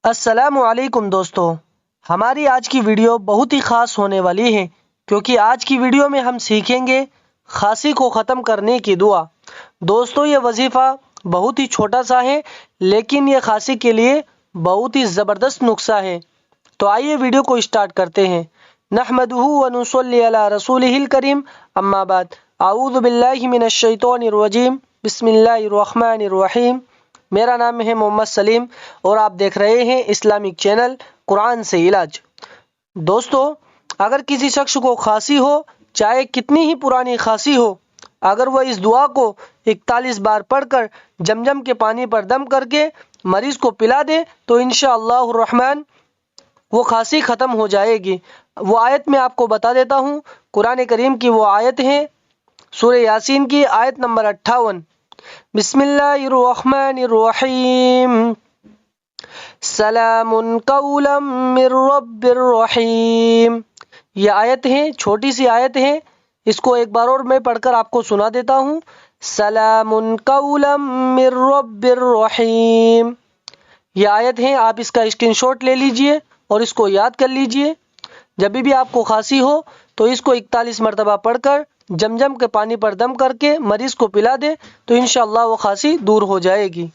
السلام علیکم دوستو، ہماری آج کی ویڈیو بہت ہی خاص ہونے والی ہے کیونکہ آج کی ویڈیو میں ہم سیکھیں گے کھانسی کو ختم کرنے کی دعا۔ دوستو یہ وظیفہ بہت ہی چھوٹا سا ہے لیکن یہ کھانسی کے لیے بہت ہی زبردست نسخہ ہے۔ تو آئیے ویڈیو کو اسٹارٹ کرتے ہیں۔ نحمدہ ونصلی علی رسولہ الکریم، اما بعد، اعوذ باللہ من الشیطان الرجیم، بسم اللہ الرحمن الرحیم۔ میرا نام ہے محمد سلیم اور آپ دیکھ رہے ہیں اسلامک چینل قرآن سے علاج۔ دوستو اگر کسی شخص کو کھانسی ہو، چاہے کتنی ہی پرانی کھانسی ہو، اگر وہ اس دعا کو 41 بار پڑھ کر جمجم کے پانی پر دم کر کے مریض کو پلا دے تو انشاءاللہ الرحمن وہ کھانسی ختم ہو جائے گی۔ وہ آیت میں آپ کو بتا دیتا ہوں، قرآن کریم کی وہ آیت ہے سورہ یاسین کی آیت نمبر 58۔ بسم اللہ الرحمن الرحیم، سلام قولا من رب الرحیم۔ یہ آیت ہے، چھوٹی سی آیت ہے، اس کو ایک بار اور میں پڑھ کر آپ کو سنا دیتا ہوں۔ سلام قولا من رب الرحیم۔ یہ آیت ہے، آپ اس کا اسکرین شاٹ لے لیجئے اور اس کو یاد کر لیجئے۔ جب بھی آپ کو کھانسی ہو تو اس کو 41 مرتبہ پڑھ کر جمجم کے پانی پر دم کر کے مریض کو پلا دے تو انشاءاللہ وہ کھانسی دور ہو جائے گی۔